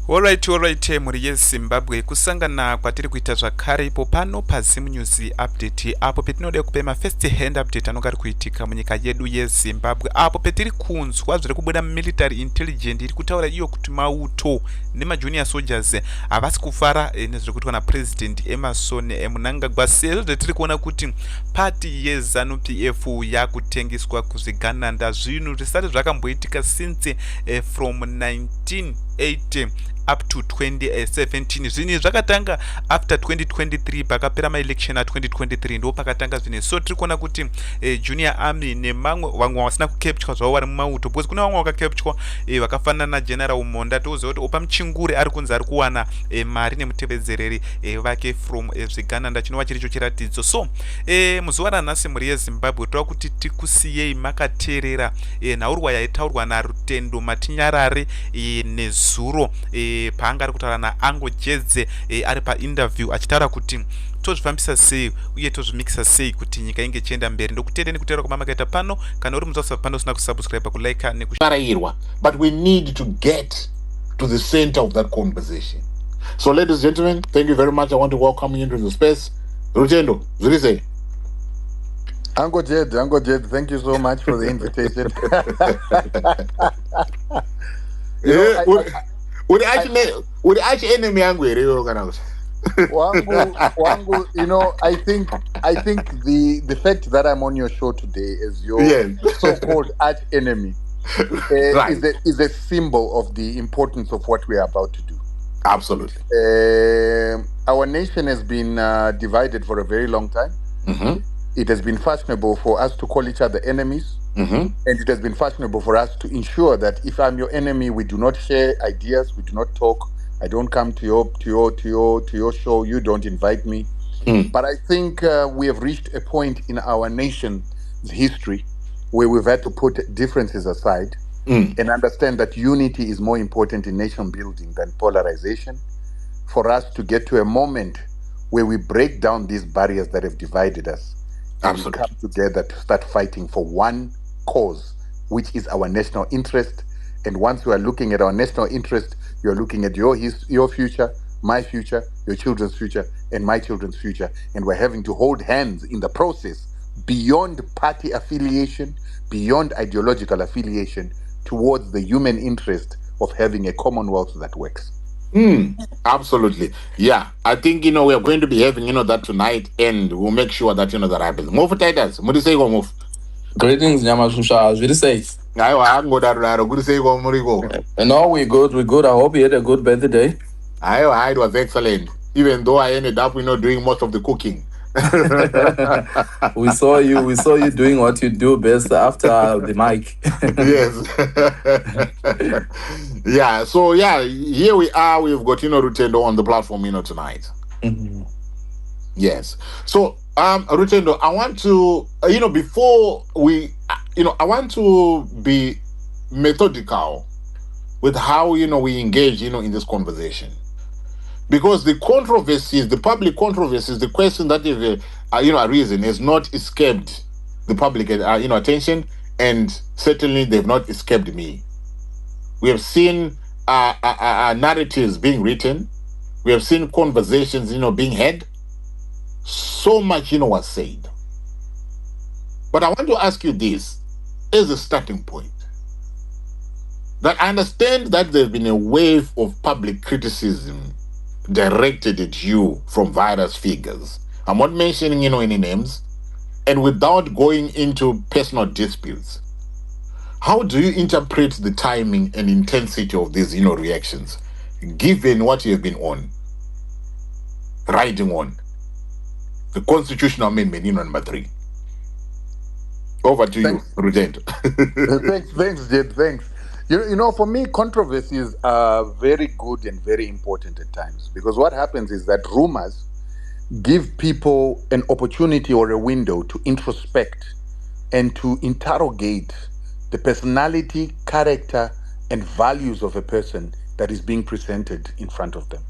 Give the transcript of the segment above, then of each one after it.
Alright, muri yeZimbabwe kusangana kwatiri kuita zvakare ipo pano paZim News Update apo petinoda kupa mafirst hand update anonga ari kuitika munyika yedu yeZimbabwe apo petiri kunzwa zviri kubuda military intelligence iri kutaura iyo kuti mauto nemajunior soldiers havasi kufara nezviri kuitwa napresident Emmerson Mnangagwa sezvo zvetiri kuona kuti pati yeZanu-PF yakutengeswa kuzvigananda zvinhu zvisati zvakamboitika since from 1980 up to 2017 zvinhu zvakatanga after 2023 pakapera maelection a2023 ndo pakatanga zvinhu so tiri kuona kuti junior army nemamwe vamwe vasina kukepchwa zvavo vari mumauto because kuna vamwe vakakepchwa vakafanana nageneral Monda toziva kuti opa muchinguri ari kunzi ari kuwana mari nemutevedzereri vake from zvigananda chinova chiricho chiratidzo so muzuva ranhasi muri yeZimbabwe tova kuti tikusiyei makateerera nhaurwa yaitaurwa naRutendo Matinyarare nezuro paanga ari kutaura naAngo Jedze ari painterview achitaura kuti tozvifambisa sei uye tozvimikisa sei kuti nyika inge ichienda mberi ndokuteereni kuteerera kwama makaita pano kana uri muzakusa pano usina kusubscribe kulike nekusharairwa but we need to get to the center of that conversation. So ladies and gentlemen, thank you very much. I want to welcome you into the space. Rutendo, zviri sei? Uncle Jed, thank you so much for the invitation. Would actually enemy angry Wangu, you know, I think the fact that I'm on your show today as your so-called arch enemy right. is a symbol of the importance of what we are about to do. Absolutely. Our nation has been divided for a very long time. Mm-hmm. It has been fashionable for us to call each other enemies. Mm-hmm. And it has been fashionable for us to ensure that if I'm your enemy, we do not share ideas, we do not talk. I don't come to your show. You don't invite me. Mm. But I think we have reached a point in our nation's history where we've had to put differences aside and understand that unity is more important in nation building than polarization. For us to get to a moment where we break down these barriers that have divided us, and we come together to start fighting for one cause, which is our national interest. And once we are looking at our national interest, you're looking at your future, my future, your children's future, and my children's future. And we're having to hold hands in the process beyond party affiliation, beyond ideological affiliation, towards the human interest of having a commonwealth that works. Absolutely. Yeah. I think, we are going to be having, that tonight, and we'll make sure that, that happens. Move for Titus. What do you say, go move? Greetings, Nyamashusha. As we say. No, we're good. I hope you had a good birthday. It was excellent. Even though I ended up, doing most of the cooking. We saw you doing what you do best after the mic. Yes. Yeah. So here we are. We've got Rutendo on the platform tonight. Mm-hmm. Yes. So Rutendo, I want to before we I want to be methodical with how we engage in this conversation. Because the controversies, the public controversies, the question that have arisen has not escaped the public attention, and certainly they've not escaped me. We have seen narratives being written, we have seen conversations being had. So much was said. But I want to ask you this as a starting point. That I understand that there's been a wave of public criticism directed at you from various figures. I'm not mentioning any names, and without going into personal disputes. How do you interpret the timing and intensity of these reactions, given what you have been riding on the constitutional amendment number 3? Over to you, Rutendo. Thanks, Jed. Thanks. For me, controversies are very good and very important at times, because what happens is that rumors give people an opportunity or a window to introspect and to interrogate the personality, character, and values of a person that is being presented in front of them.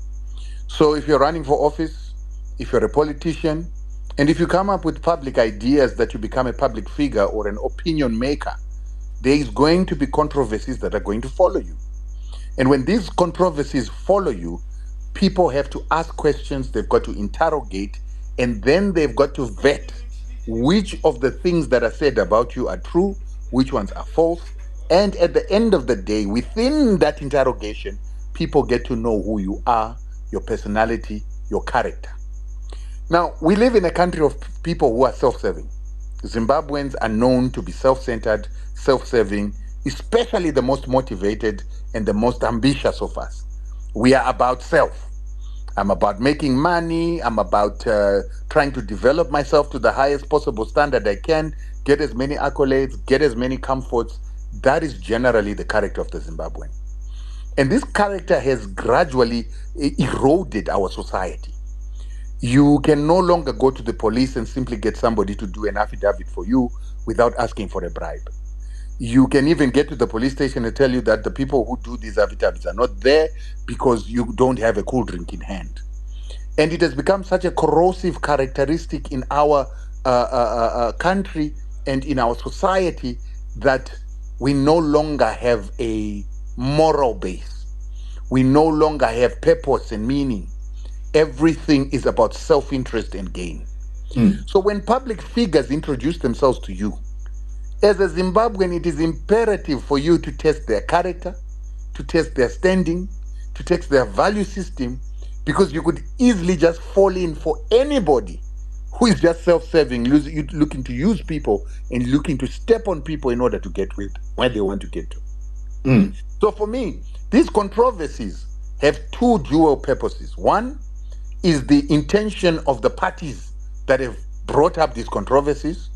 So if you're running for office, if you're a politician, and if you come up with public ideas that you become a public figure or an opinion maker, there is going to be controversies that are going to follow you. And when these controversies follow you, people have to ask questions, they've got to interrogate, and then they've got to vet which of the things that are said about you are true, which ones are false. And at the end of the day, within that interrogation, people get to know who you are, your personality, your character. Now, we live in a country of people who are self serving. Zimbabweans are known to be self centered, self serving, especially the most motivated and the most ambitious of us. We are about self. I'm about making money. I'm about trying to develop myself to the highest possible standard I can, get as many accolades, get as many comforts. That is generally the character of the Zimbabwean. And this character has gradually eroded our society. You can no longer go to the police and simply get somebody to do an affidavit for you without asking for a bribe. You can even get to the police station and tell you that the people who do these affidavits are not there because you don't have a cool drink in hand. And it has become such a corrosive characteristic in our country and in our society that we no longer have a moral base. We no longer have purpose and meaning. Everything is about self-interest and gain. So when public figures introduce themselves to you, as a Zimbabwean, it is imperative for you to test their character, to test their standing, to test their value system, because you could easily just fall in for anybody who is just self-serving, looking to use people and looking to step on people in order to get with where they want to get to. So for me, these controversies have two dual purposes. One is the intention of the parties that have brought up these controversies,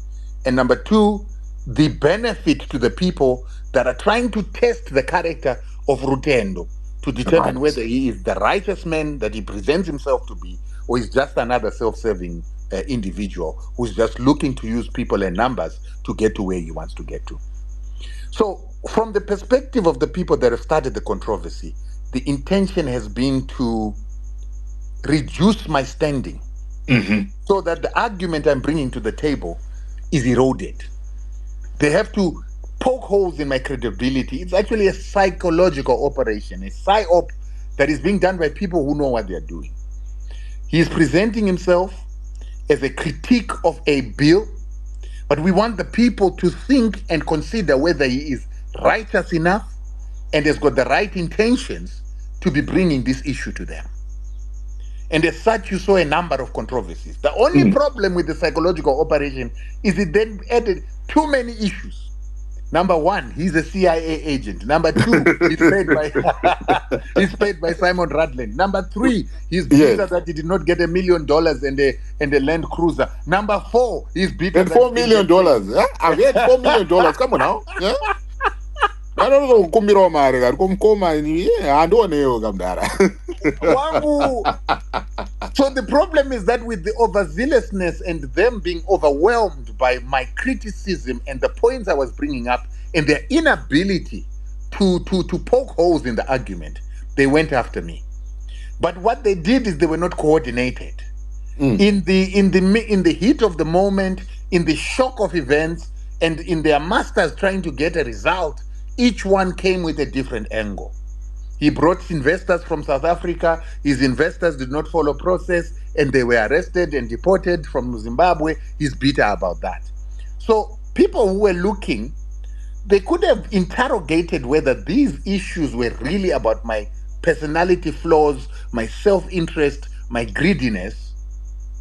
and number two, the benefit to the people that are trying to test the character of Rutendo to determine whether he is the righteous man that he presents himself to be, or is just another self-serving individual who's just looking to use people and numbers to get to where he wants to get to. So from the perspective of the people that have started the controversy, the intention has been to reduce my standing so that the argument I'm bringing to the table is eroded. They have to poke holes in my credibility. It's actually a psychological operation, a psyop that is being done by people who know what they're doing. He is presenting himself as a critique of a bill, but we want the people to think and consider whether he is righteous enough and has got the right intentions to be bringing this issue to them. And as such, you saw a number of controversies. The only problem with the psychological operation is it then added too many issues. Number one, he's a CIA agent. Number two, he's paid by Simon Radland. Number three, he's bitter that he did not get $1 million and a Land Cruiser. Number four, he's bitter and $4 million. Yeah? I've had $4 million. Come on now. Yeah? I don't know. So the problem is that with the overzealousness and them being overwhelmed by my criticism and the points I was bringing up and their inability to poke holes in the argument, they went after me. But what they did is they were not coordinated. In the heat of the moment, in the shock of events, and in their masters trying to get a result, each one came with a different angle. He brought investors from South Africa. His investors did not follow process and they were arrested and deported from Zimbabwe. He's bitter about that. So people who were looking, they could have interrogated whether these issues were really about my personality flaws, my self-interest, my greediness,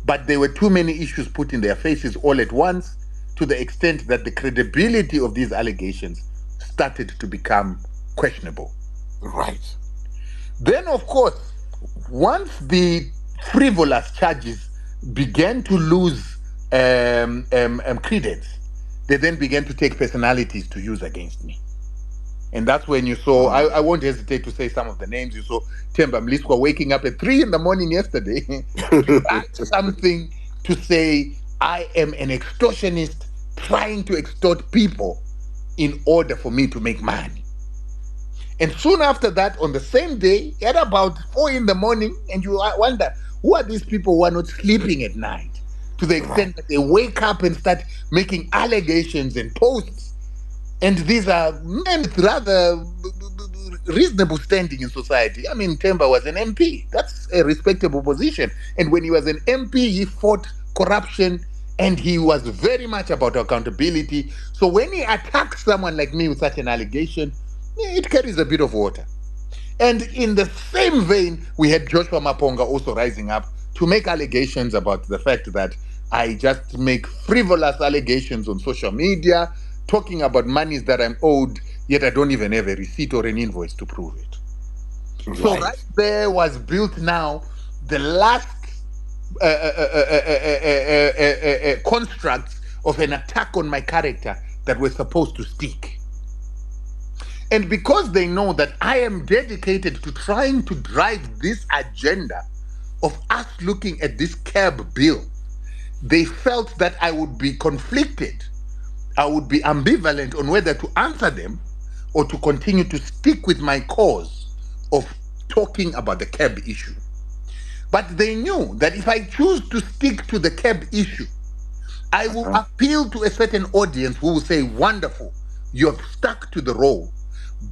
but there were too many issues put in their faces all at once, to the extent that the credibility of these allegations started to become questionable. Right. Then, of course, once the frivolous charges began to lose credence, they then began to take personalities to use against me. And that's when you saw, I won't hesitate to say some of the names. You saw Themba Mliswa waking up at 3 a.m. yesterday to write something to say, I am an extortionist trying to extort people in order for me to make money. And soon after that, on the same day, at about 4 a.m, and you wonder, who are these people who are not sleeping at night? To the extent that they wake up and start making allegations and posts. And these are men with rather reasonable standing in society. I mean, Temba was an MP. That's a respectable position. And when he was an MP, he fought corruption and he was very much about accountability. So when he attacks someone like me with such an allegation, it carries a bit of water. And in the same vein, we had Joshua Maponga also rising up to make allegations about the fact that I just make frivolous allegations on social media, talking about monies that I'm owed, yet I don't even have a receipt or an invoice to prove it. Right. So right there was built now the last constructs of an attack on my character that were supposed to stick. And because they know that I am dedicated to trying to drive this agenda of us looking at this CAB bill, they felt that I would be conflicted. I would be ambivalent on whether to answer them or to continue to stick with my cause of talking about the CAB issue. But they knew that if I choose to stick to the CAB issue, I will appeal to a certain audience who will say, wonderful, you have stuck to the role.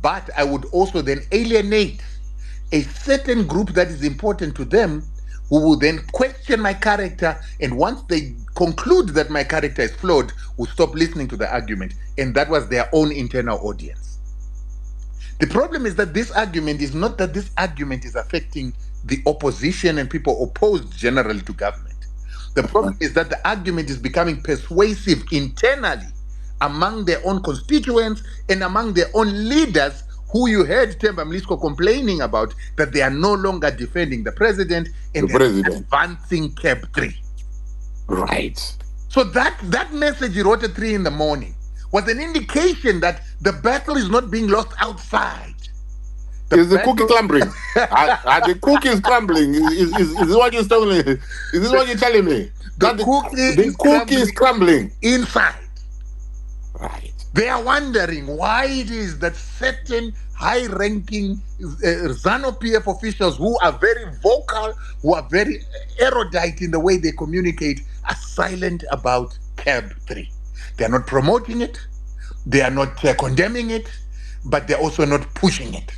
But I would also then alienate a certain group that is important to them, who will then question my character, and once they conclude that my character is flawed, will stop listening to the argument. And that was their own internal audience. The problem is that this argument is not that this argument is affecting the opposition and people opposed generally to government. The problem is that the argument is becoming persuasive internally among their own constituents and among their own leaders, who you heard Themba Mlisko complaining about that they are no longer defending the president and advancing CAB 3. Right. So that message he wrote at 3 in the morning was an indication that the battle is not being lost outside. Is the cookie crumbling? Are the cookies crumbling? Is this what you're telling me? Is this what you're telling me? The cookie is crumbling inside. Right. They are wondering why it is that certain high-ranking ZANU-PF officials who are very vocal, who are very erudite in the way they communicate, are silent about CAB 3. They are not promoting it, they are not condemning it, but they're also not pushing it.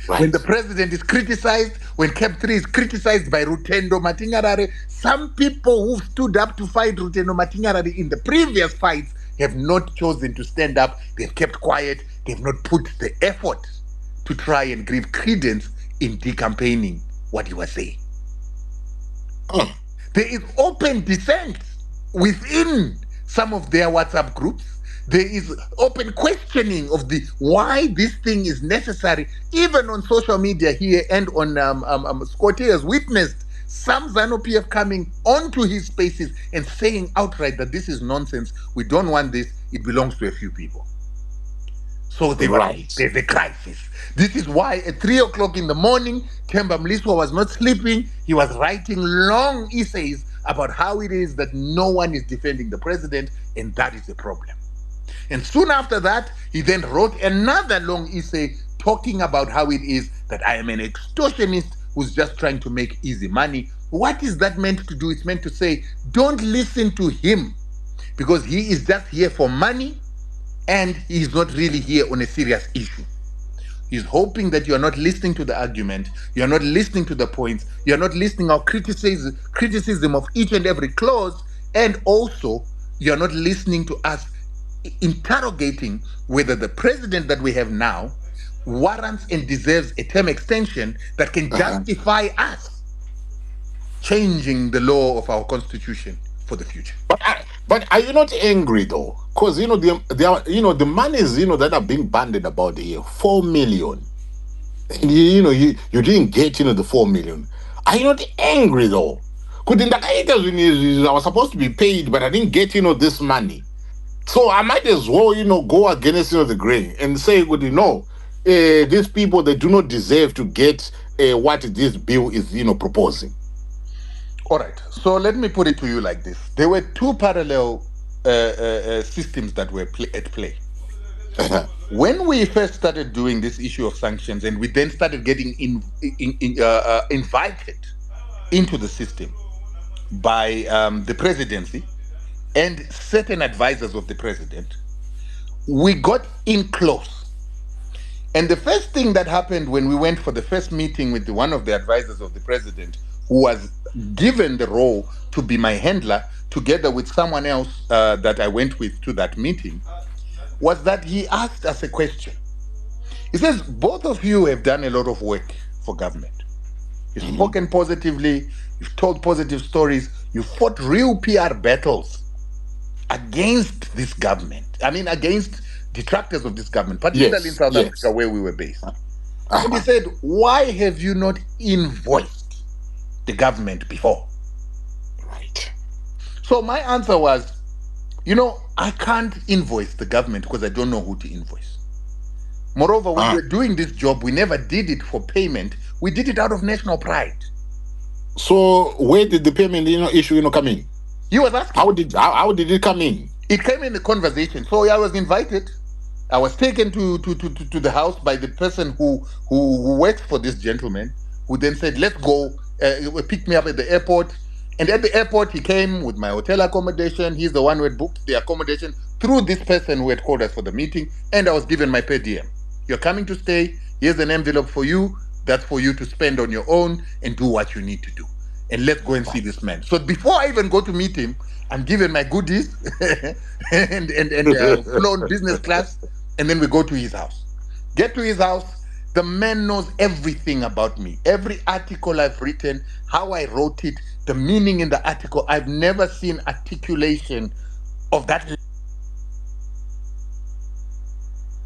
Right. When the president is criticized, when CAB 3 is criticized by Rutendo Matinyarare, some people who stood up to fight Rutendo Matinyarare in the previous fights have not chosen to stand up. They've kept quiet. They've not put the effort to try and give credence in decampaigning what he was saying. There is open dissent within some of their WhatsApp groups. There is open questioning of the why this thing is necessary. Even on social media here and on Scotty has witnessed some ZANU-PF coming onto his spaces and saying outright that this is nonsense. We don't want this. It belongs to a few people. So there's a crisis. This is why at 3 o'clock in the morning, Themba Mlisko was not sleeping. He was writing long essays about how it is that no one is defending the president, and that is a problem. And soon after that, he then wrote another long essay talking about how it is that I am an extortionist who's just trying to make easy money. What is that meant to do? It's meant to say, don't listen to him, because he is just here for money and he's not really here on a serious issue. He's hoping that you're not listening to the argument, you're not listening to the points, you're not listening to our criticism of each and every clause, and also you're not listening to us interrogating whether the president that we have now warrants and deserves a term extension that can justify us changing the law of our constitution for the future. But are you not angry though? Because the monies that are being banded about here, 4 million. And you didn't get the 4 million. Are you not angry though? Because I was supposed to be paid, but I didn't get this money. So I might as well go against the grain and say, these people, they do not deserve to get what this bill is proposing. All right. So let me put it to you like this. There were two parallel systems that were at play. When we first started doing this issue of sanctions, and we then started getting invited into the system by the presidency and certain advisors of the president, we got in close. And the first thing that happened when we went for the first meeting with one of the advisors of the president, who was given the role to be my handler, together with someone else that I went with to that meeting, was that he asked us a question. He says, both of you have done a lot of work for government. You've spoken positively, you've told positive stories, you fought real PR battles against this government. I mean, against detractors of this government, particularly in South Africa, where we were based. And he said, why have you not invoiced the government before? Right. So my answer was, I can't invoice the government because I don't know who to invoice. Moreover, when we were doing this job, we never did it for payment. We did it out of national pride. So where did the payment issue come in? You was asking. How did it come in? It came in the conversation. So I was invited. I was taken to the house by the person who works for this gentleman, who then said, let's go, pick me up at the airport. And at the airport, he came with my hotel accommodation. He's the one who had booked the accommodation through this person who had called us for the meeting. And I was given my per diem. You're coming to stay. Here's an envelope for you. That's for you to spend on your own and do what you need to do. And let's go and see this man. So before I even go to meet him, I'm given my goodies and flown business class. And then we go to his house. Get to his house. The man knows everything about me. Every article I've written, how I wrote it, the meaning in the article. I've never seen articulation of that